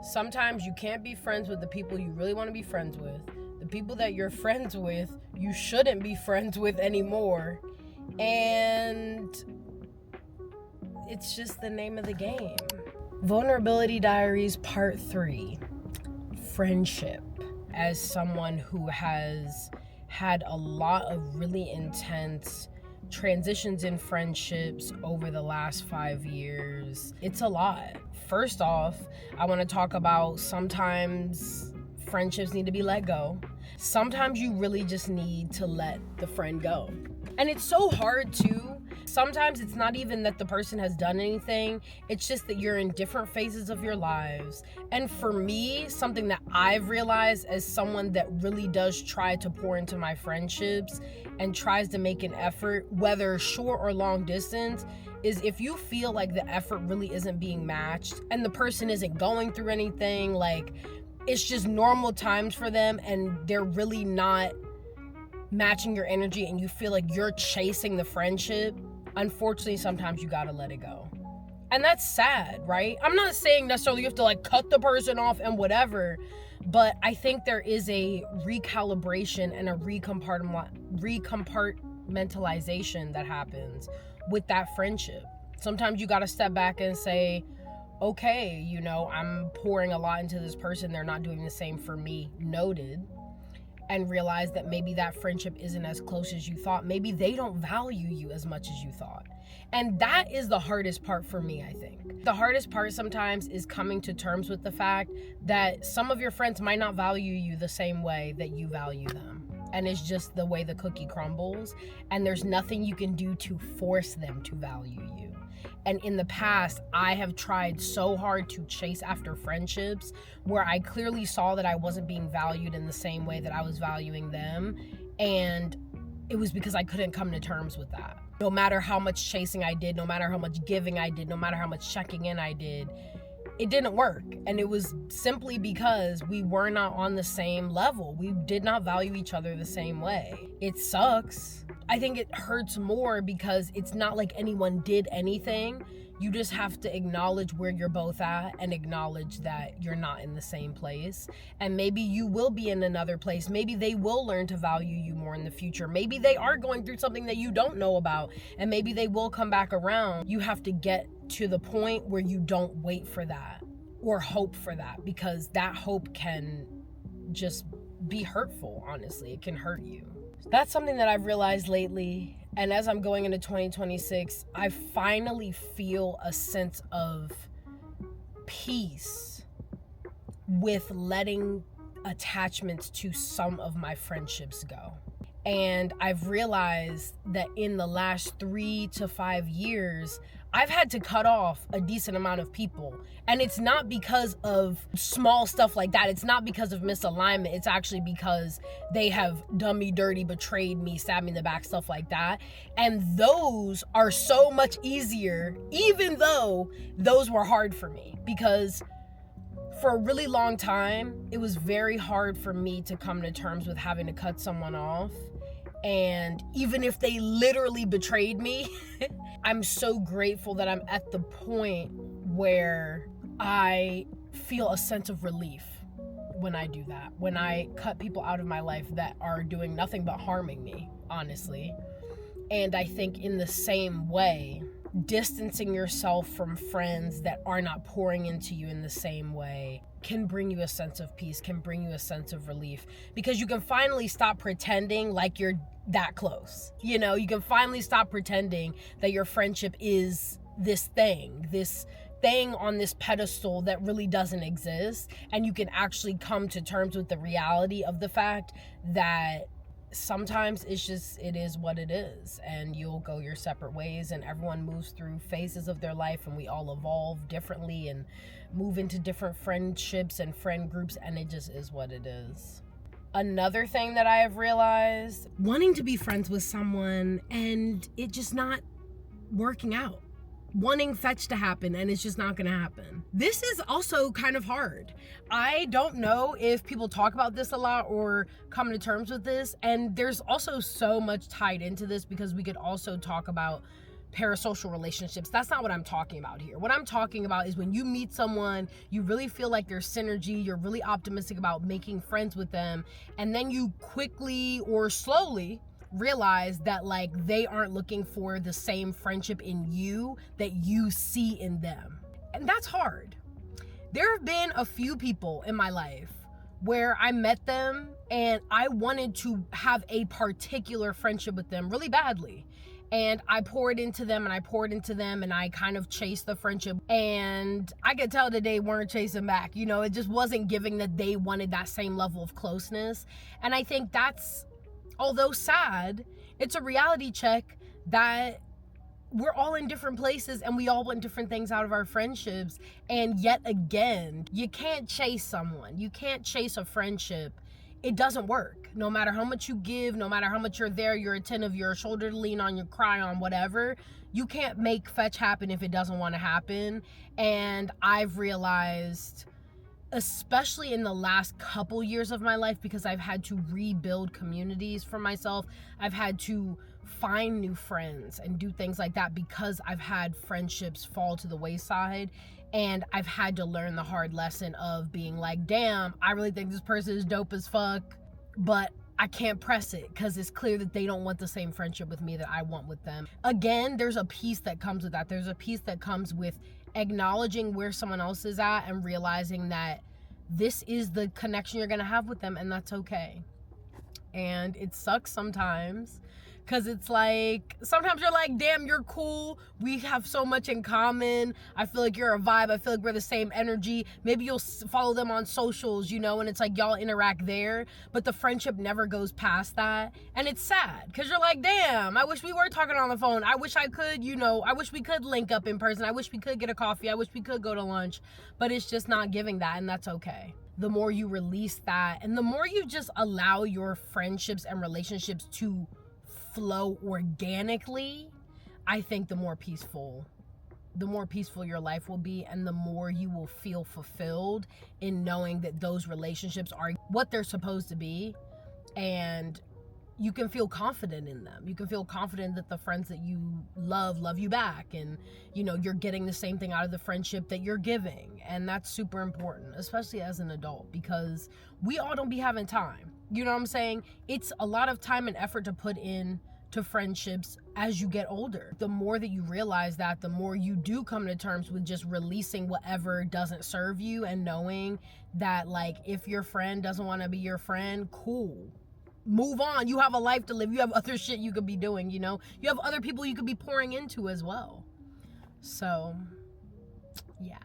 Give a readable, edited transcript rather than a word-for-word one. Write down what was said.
Sometimes you can't be friends with the people you really want to be friends with. The people that you're friends with, you shouldn't be friends with anymore. And it's just the name of the game. Vulnerability Diaries Part 3. Friendship. As someone who has had a lot of really intense transitions in friendships over the last 5 years, it's a lot. First off, I want to talk about sometimes friendships need to be let go. Sometimes you really just need to let the friend go. And it's so hard too. Sometimes it's not even that the person has done anything. It's just that you're in different phases of your lives. And for me, something that I've realized as someone that really does try to pour into my friendships and tries to make an effort, whether short or long distance, is if you feel like the effort really isn't being matched and the person isn't going through anything, like it's just normal times for them and they're really not matching your energy and you feel like you're chasing the friendship, unfortunately, sometimes you gotta let it go. And that's sad, right? I'm not saying necessarily you have to like cut the person off and whatever, but I think there is a recalibration and a recompartmentalization that happens with that friendship. Sometimes you gotta step back and say, okay, you know, I'm pouring a lot into this person, they're not doing the same for me, noted. And realize that maybe that friendship isn't as close as you thought. Maybe they don't value you as much as you thought. And that is the hardest part for me, I think. The hardest part sometimes is coming to terms with the fact that some of your friends might not value you the same way that you value them. And it's just the way the cookie crumbles. And there's nothing you can do to force them to value you. And in the past, I have tried so hard to chase after friendships where I clearly saw that I wasn't being valued in the same way that I was valuing them. And it was because I couldn't come to terms with that. No matter how much chasing I did, no matter how much giving I did, no matter how much checking in I did, it didn't work. And it was simply because we were not on the same level. We did not value each other the same way. It sucks. I think it hurts more because it's not like anyone did anything. You just have to acknowledge where you're both at and acknowledge that you're not in the same place. And maybe you will be in another place. Maybe they will learn to value you more in the future. Maybe they are going through something that you don't know about, and maybe they will come back around. You have to get to the point where you don't wait for that or hope for that, because that hope can just be hurtful, honestly. It can hurt you. That's something that I've realized lately. And as I'm going into 2026, I finally feel a sense of peace with letting attachments to some of my friendships go. And I've realized that in the last 3 to 5 years, I've had to cut off a decent amount of people. And it's not because of small stuff like that. It's not because of misalignment. It's actually because they have done me dirty, betrayed me, stabbed me in the back, stuff like that. And those are so much easier, even though those were hard for me. Because for a really long time, it was very hard for me to come to terms with having to cut someone off. And even if they literally betrayed me, I'm so grateful that I'm at the point where I feel a sense of relief when I do that. When I cut people out of my life that are doing nothing but harming me, honestly. And I think in the same way, distancing yourself from friends that are not pouring into you in the same way can bring you a sense of peace, can bring you a sense of relief, because you can finally stop pretending like you're that close. You know, you can finally stop pretending that your friendship is this thing on this pedestal that really doesn't exist. And you can actually come to terms with the reality of the fact that sometimes it is what it is, and you'll go your separate ways, and everyone moves through phases of their life, and we all evolve differently and move into different friendships and friend groups, and it just is what it is. Another thing that I have realized, wanting to be friends with someone and it just not working out. Wanting fetch to happen and it's just not gonna happen. This is also kind of hard. I don't know if people talk about this a lot or come to terms with this, and there's also so much tied into this, because we could also talk about parasocial relationships. That's not what I'm talking about here. What I'm talking about is when you meet someone, you really feel like there's synergy, you're really optimistic about making friends with them, and then you quickly or slowly realize that like they aren't looking for the same friendship in you that you see in them. And that's hard. There have been a few people in my life where I met them and I wanted to have a particular friendship with them really badly. And I poured into them and I poured into them and I kind of chased the friendship. And I could tell that they weren't chasing back. You know, it just wasn't giving that they wanted that same level of closeness. And I think that's, although sad, it's a reality check that we're all in different places and we all want different things out of our friendships. And yet again, you can't chase someone. You can't chase a friendship. It doesn't work. No matter how much you give, no matter how much you're there, you're attentive, you're a shoulder to lean on, you cry on, whatever. You can't make fetch happen if it doesn't want to happen. And I've realized, especially in the last couple years of my life, because I've had to rebuild communities for myself. I've had to find new friends and do things like that because I've had friendships fall to the wayside. And I've had to learn the hard lesson of being like, damn, I really think this person is dope as fuck, but I can't press it because it's clear that they don't want the same friendship with me that I want with them. Again, there's a piece that comes with that. There's a piece that comes with acknowledging where someone else is at and realizing that this is the connection you're gonna have with them, and that's okay. And it sucks sometimes because it's like, sometimes you're like, damn, you're cool, we have so much in common, I feel like you're a vibe, I feel like we're the same energy. Maybe you'll follow them on socials, you know, and it's like y'all interact there, but the friendship never goes past that. And it's sad because you're like, damn, I wish we were talking on the phone, I wish I could, you know, I wish we could link up in person, I wish we could get a coffee, I wish we could go to lunch, but it's just not giving that, and that's okay. The more you release that and the more you just allow your friendships and relationships to flow organically, I think the more peaceful your life will be, and the more you will feel fulfilled in knowing that those relationships are what they're supposed to be, and you can feel confident in them. You can feel confident that the friends that you love you back, and you know, you're getting the same thing out of the friendship that you're giving. And that's super important, especially as an adult, because we all don't be having time. You know what I'm saying? It's a lot of time and effort to put in to friendships as you get older. The more that you realize that, the more you do come to terms with just releasing whatever doesn't serve you, and knowing that like, if your friend doesn't want to be your friend, cool, move on. You have a life to live. You have other shit you could be doing, you know? You have other people you could be pouring into as well. So, yeah.